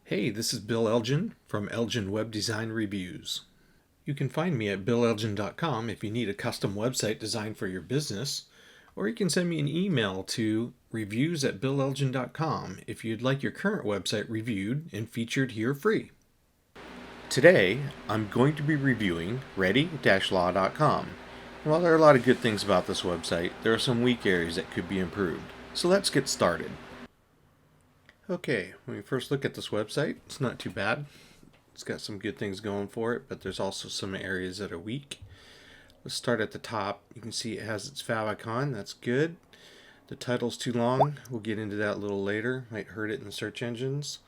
Hey, this is Bill Elgin from Elgin Web Design Reviews. You can find me at billelgin.com if you need a custom website designed for your business, or you can send me an email to reviews@billelgin.com if you'd like your current website reviewed and featured here free. Today, I'm going to be reviewing ready-law.com. While there are a lot of good things about this website, there are some weak areas that could be improved. So let's get started. Okay, when we first look at this website, it's not too bad. It's got some good things going for it, but there's also some areas that are weak. Let's start at the top. You can see it has its favicon. That's good. The title's too long. We'll get into that a little later. Might hurt it in search engines.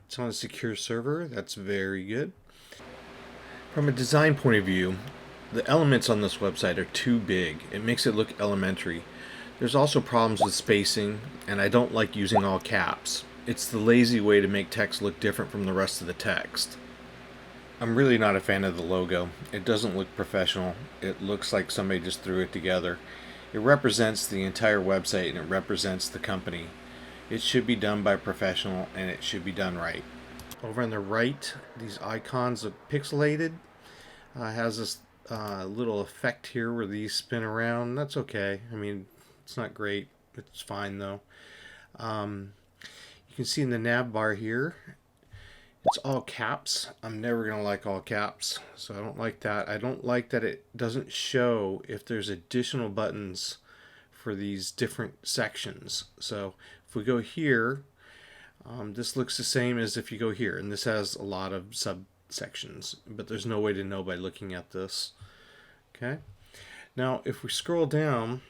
It's on a secure server. That's very good. From a design point of view, the elements on this website are too big. It makes it look elementary. There's also problems with spacing, and I don't like using all caps. It's the lazy way to make text look different from the rest of the text. I'm really not a fan of the logo. It doesn't look professional. It looks like somebody just threw it together. It represents the entire website and it represents the company. It should be done by a professional and it should be done right. Over on the right, these icons are pixelated. Has this little effect here where these spin around. That's okay. I mean, it's not great. It's fine though. You can see in the nav bar here, it's all caps. I'm never going to like all caps, so I don't like that. I don't like that it doesn't show if there's additional buttons for these different sections. So if we go here, this looks the same as if you go here, and this has a lot of subsections, but there's no way to know by looking at this. Okay. Now, if we scroll down,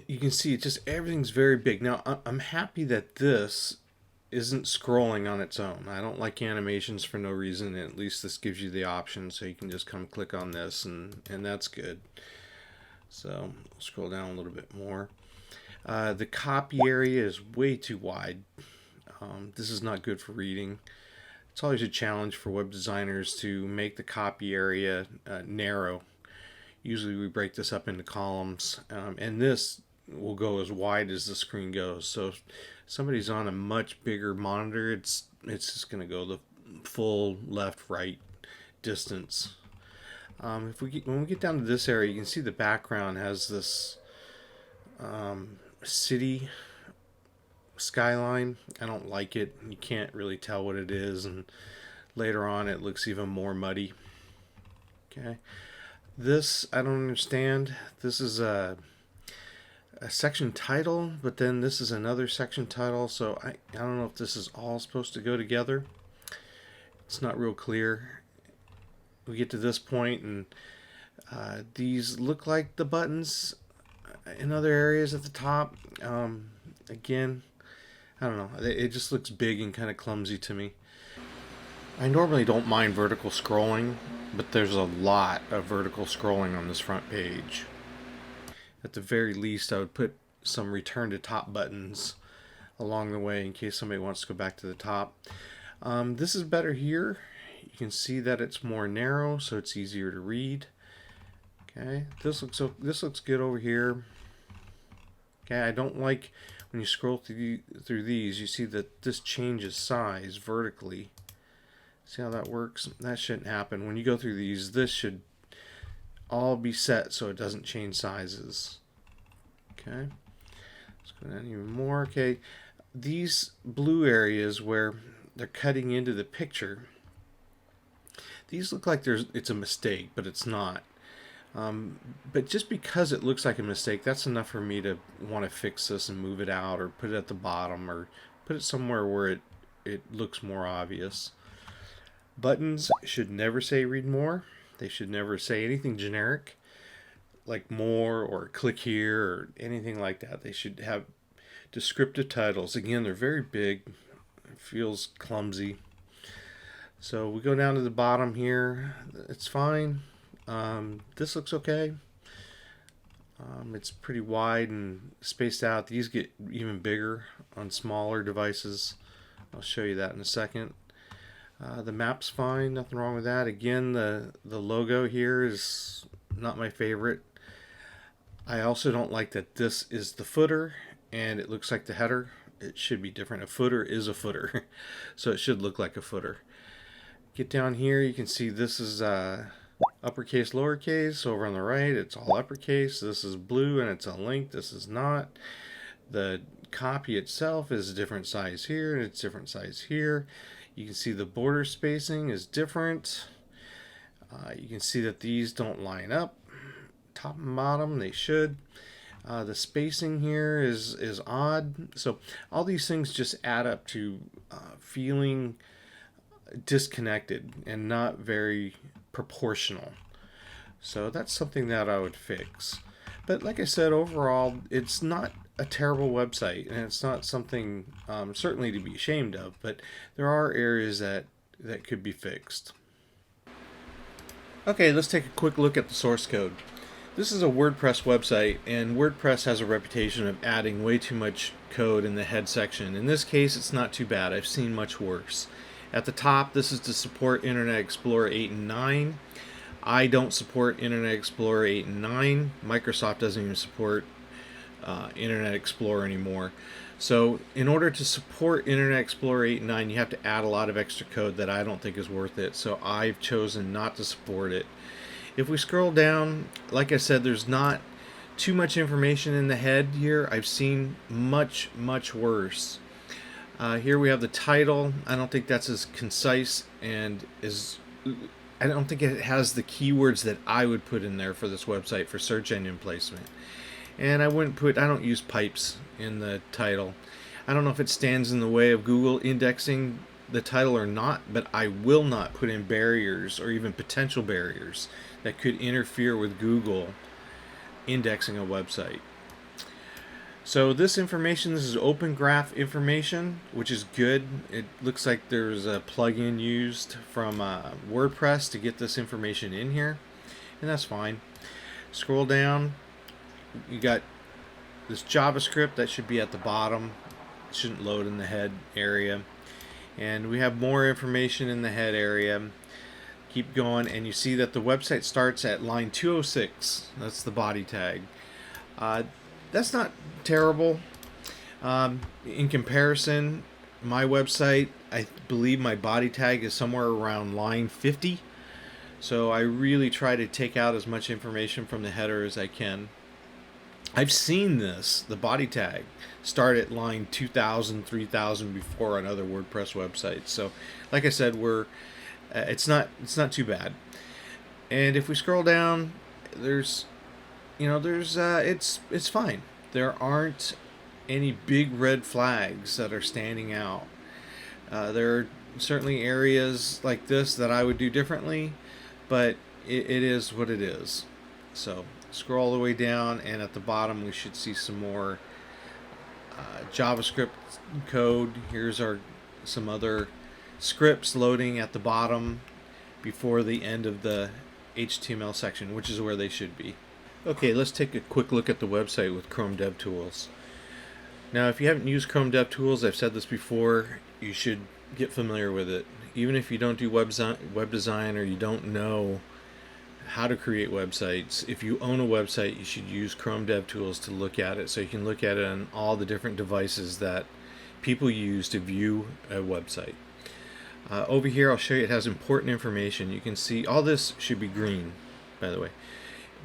you can see just everything's very big. Now, I'm happy that this isn't scrolling on its own. I don't like animations for no reason. At least this gives you the option, so you can just come click on this, and that's good. So we'll scroll down a little bit more. The copy area is way too wide. This is not good for reading. It's always a challenge for web designers to make the copy area narrow. Usually we break this up into columns, and this will go as wide as the screen goes. So if somebody's on a much bigger monitor, it's just going to go the full left-right distance. When we get down to this area, you can see the background has this city skyline. I don't like it. You can't really tell what it is, and later on it looks even more muddy. Okay. This I don't understand. This is a section title, but then this is another section title, so I don't know if this is all supposed to go together. It's not real clear. We get to this point, and these look like the buttons in other areas at the top. Again, I don't know. It just looks big and kind of clumsy to me. I normally don't mind vertical scrolling, but there's a lot of vertical scrolling on this front page. At the very least, I would put some return to top buttons along the way in case somebody wants to go back to the top. This is better here. You can see that it's more narrow, so it's easier to read. Okay, this looks good over here. Okay, I don't like when you scroll through these, you see that this changes size vertically. See how that works? That shouldn't happen. When you go through these, this should all be set so it doesn't change sizes. Okay. Let's go down even more. Okay. These blue areas where they're cutting into the picture, these look like it's a mistake, but it's not. But just because it looks like a mistake, that's enough for me to want to fix this and move it out or put it at the bottom or put it somewhere where it looks more obvious. Buttons should never say read more. They should never say anything generic like more or click here or anything like that. They should have descriptive titles. Again, they're very big. It feels clumsy. So we go down to the bottom here. It's fine. This looks okay. It's pretty wide and spaced out. These get even bigger on smaller devices. I'll show you that in a second. The map's fine, nothing wrong with that. Again, the logo here is not my favorite. I also don't like that this is the footer and it looks like the header. it should be different. A footer is a footer, so it should look like a footer. Get down here, you can see this is uppercase, lowercase. Over on the right, it's all uppercase. This is blue and it's a link. This is not. The copy itself is a different size here and it's different size here. You can see the border spacing is different. You can see that these don't line up. Top and bottom, they should. The spacing here is odd. So all these things just add up to feeling disconnected and not very proportional. So that's something that I would fix. But like I said, overall, it's not a terrible website, and it's not something certainly to be ashamed of, but there are areas that could be fixed. Okay, let's take a quick look at the source code. This is a WordPress website, and WordPress has a reputation of adding way too much code in the head section. In this case, it's not too bad. I've seen much worse. At the top, this is to support Internet Explorer 8 and 9. I don't support Internet Explorer 8 and 9. Microsoft doesn't even support Internet Explorer anymore. So in order to support Internet Explorer 8 and 9, you have to add a lot of extra code that I don't think is worth it. So I've chosen not to support it. If we scroll down, like I said, there's not too much information in the head here. I've seen much, much worse. Here we have the title. I don't think that's as concise and I don't think it has the keywords that I would put in there for this website for search engine placement. And I don't use pipes in the title. I don't know if it stands in the way of Google indexing the title or not, but I will not put in barriers or even potential barriers that could interfere with Google indexing a website. So this is Open Graph information, which is good. It looks like there's a plugin used from WordPress to get this information in here, and that's fine. Scroll down, you got this JavaScript that should be at the bottom. It shouldn't load in the head area. And we have more information in the head area. Keep going, and you see that the website starts at line 206. That's the body tag. That's not terrible. In comparison, my website, I believe my body tag is somewhere around line 50. So I really try to take out as much information from the header as I can. I've seen the body tag, start at line 2,000, 3,000 before on other WordPress websites. So, like I said, it's not too bad. And if we scroll down, it's fine. There aren't any big red flags that are standing out. There are certainly areas like this that I would do differently, but it is what it is. So scroll all the way down, and at the bottom we should see some more JavaScript code. Here's some other scripts loading at the bottom before the end of the HTML section, which is where they should be. Okay, let's take a quick look at the website with Chrome DevTools. Now, if you haven't used Chrome DevTools, I've said this before, you should get familiar with it. Even if you don't do web design or you don't know how to create websites, if you own a website, you should use Chrome DevTools to look at it, so you can look at it on all the different devices that people use to view a website. Over here, I'll show you, it has important information. You can see all this should be green, by the way.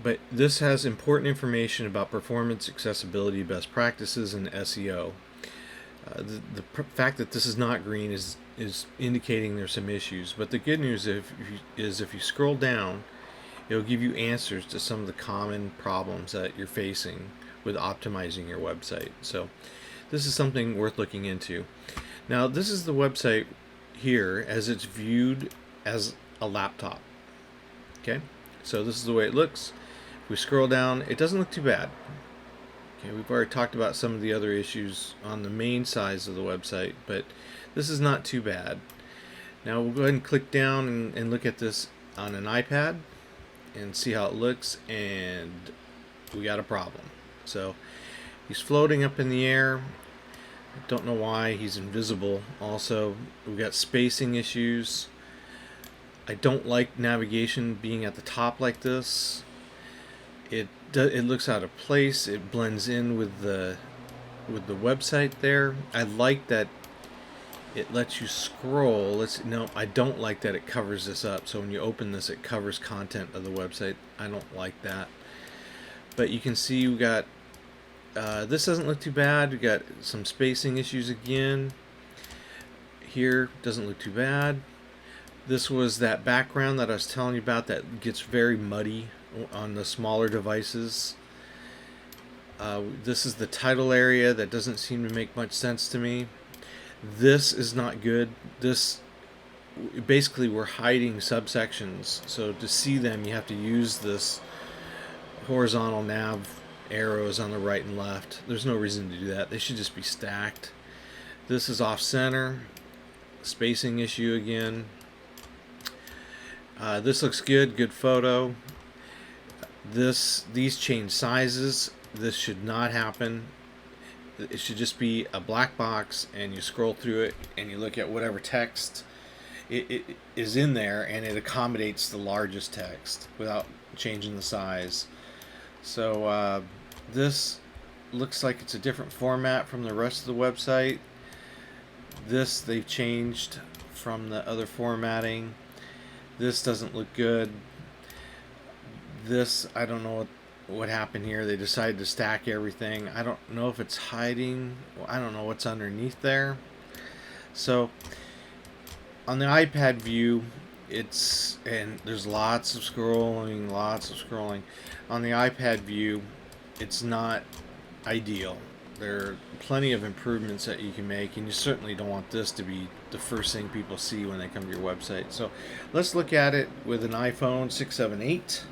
But this has important information about performance, accessibility, best practices, and SEO. The fact that this is not green is indicating there's some issues. But the good news is if you scroll down, it'll give you answers to some of the common problems that you're facing with optimizing your website. So this is something worth looking into. Now, this is the website here as it's viewed as a laptop. Okay, so this is the way it looks. If we scroll down, it doesn't look too bad. Okay, we've already talked about some of the other issues on the main size of the website, but this is not too bad. Now we'll go ahead and click down and look at this on an iPad and see how it looks, and we got a problem. So he's floating up in the air. I don't know why he's invisible. Also, we've got spacing issues. I don't like navigation being at the top like this. It looks out of place. It blends in with the with the website there. I like that it lets you scroll. No, I don't like that it covers this up. So when you open this, it covers content of the website. I don't like that. But you can see we got this doesn't look too bad. We got some spacing issues again. Here doesn't look too bad. This was that background that I was telling you about that gets very muddy on the smaller devices. This is the title area that doesn't seem to make much sense to me. This is not good. This basically, we're hiding subsections, so to see them you have to use this horizontal nav arrows on the right and left. There's no reason to do that. They should just be stacked. This is off center. Spacing issue again. This looks good. Good photo. These change sizes. This should not happen. It should just be a black box, and you scroll through it and you look at whatever text it is in there, and it accommodates the largest text without changing the size. So this looks like it's a different format from the rest of the website. This they've changed from the other formatting. This doesn't look good. This, I don't know what happened here. They decided to stack everything. I don't know if it's hiding. I don't know what's underneath there. So on the iPad view, and there's lots of scrolling. On the iPad view, it's not ideal. There are plenty of improvements that you can make, and you certainly don't want this to be the first thing people see when they come to your website. So let's look at it with an iPhone 6, 7, 8.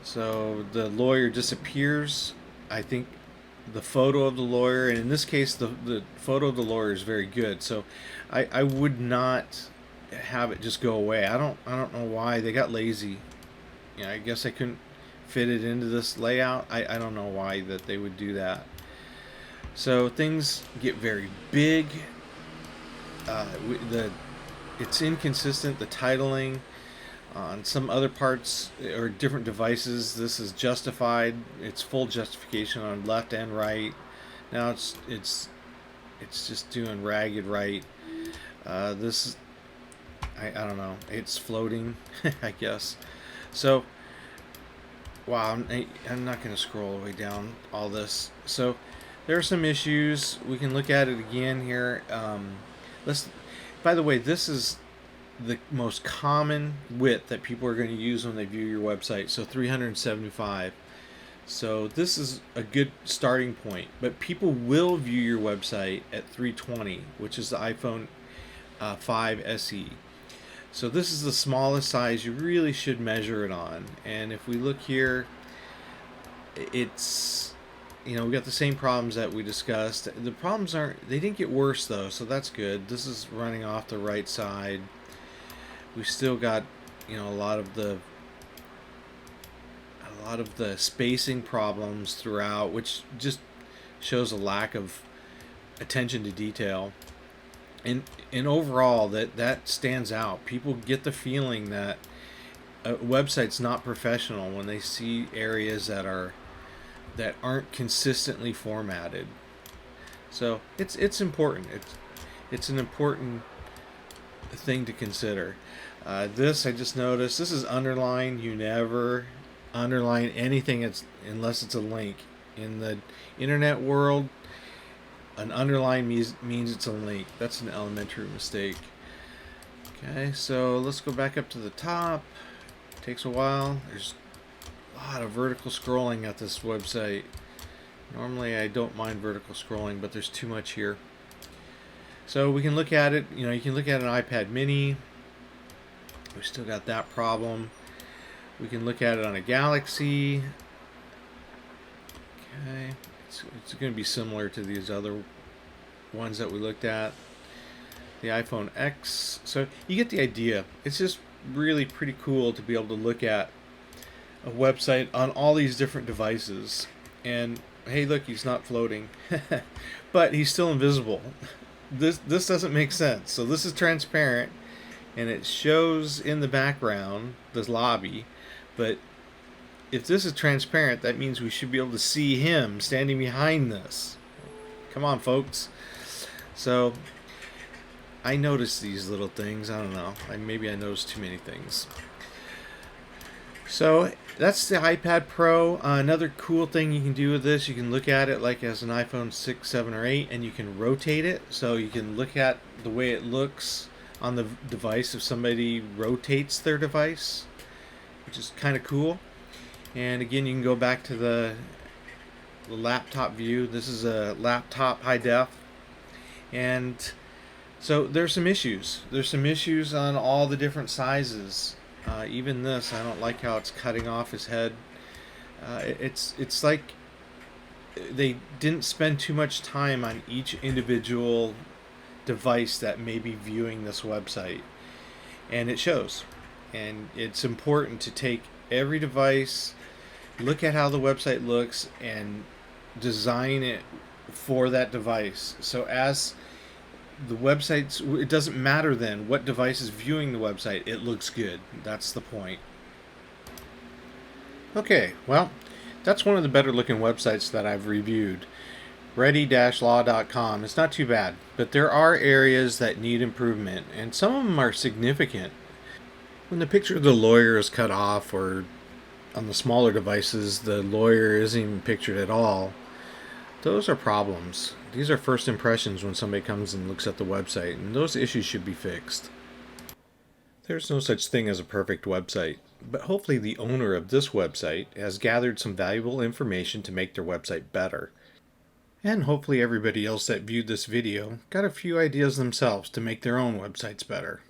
So the lawyer disappears. I think the photo of the lawyer, and in this case the photo of the lawyer is very good. So I would not have it just go away. I don't know why they got lazy. I guess I couldn't fit it into this layout. I don't know why that they would do that. So things get very big. It's inconsistent, the titling. On some other parts or different devices, this is justified. It's full justification on left and right. Now it's just doing ragged right. This, I don't know. It's floating, I guess. So, wow, I'm not going to scroll all the way down all this. So there are some issues. We can look at it again here. By the way, this is the most common width that people are going to use when they view your website. So 375. So this is a good starting point. But people will view your website at 320, which is the iPhone 5 SE. So this is the smallest size you really should measure it on. And if we look here, it's, we got the same problems that we discussed. The problems they didn't get worse though, so that's good. This is running off the right side. We still got, a lot of the spacing problems throughout, which just shows a lack of attention to detail. And overall, that stands out. People get the feeling that a website's not professional when they see areas that aren't consistently formatted. So it's important. It's an important thing to consider. This, I just noticed, this is underlined. You never underline anything unless it's a link. In the internet world, an underline means it's a link. That's an elementary mistake. Okay, so let's go back up to the top. It takes a while. There's a lot of vertical scrolling at this website. Normally I don't mind vertical scrolling, but there's too much here. So we can look at it, you can look at an iPad mini. We still got that problem. We can look at it on a Galaxy. Okay, it's going to be similar to these other ones that we looked at. The iPhone X. So you get the idea. It's just really pretty cool to be able to look at a website on all these different devices. And hey, look, he's not floating. But he's still invisible. This doesn't make sense. So this is transparent, and it shows in the background this lobby, but if this is transparent, that means we should be able to see him standing behind this. Come on, folks. So I noticed these little things. I don't know. Maybe I noticed too many things. So that's the iPad Pro. Another cool thing you can do with this, you can look at it like as an iPhone 6, 7, or 8, and you can rotate it. So you can look at the way it looks on the device if somebody rotates their device, which is kind of cool. And again, you can go back to the laptop view. This is a laptop high def. And so there's some issues. There's some issues on all the different sizes. Even this, I don't like how it's cutting off his head. It's like they didn't spend too much time on each individual device that may be viewing this website, and it shows. And it's important to take every device, look at how the website looks, and design it for that device. So as the websites, it doesn't matter then what device is viewing the website, it looks good. That's the point. Okay, well, that's one of the better looking websites that I've reviewed. Ready-law.com. It's not too bad, but there are areas that need improvement, and some of them are significant. When the picture of the lawyer is cut off, or on the smaller devices the lawyer isn't even pictured at all, those are problems. These are first impressions when somebody comes and looks at the website, and those issues should be fixed. There's no such thing as a perfect website, but hopefully the owner of this website has gathered some valuable information to make their website better. And hopefully everybody else that viewed this video got a few ideas themselves to make their own websites better.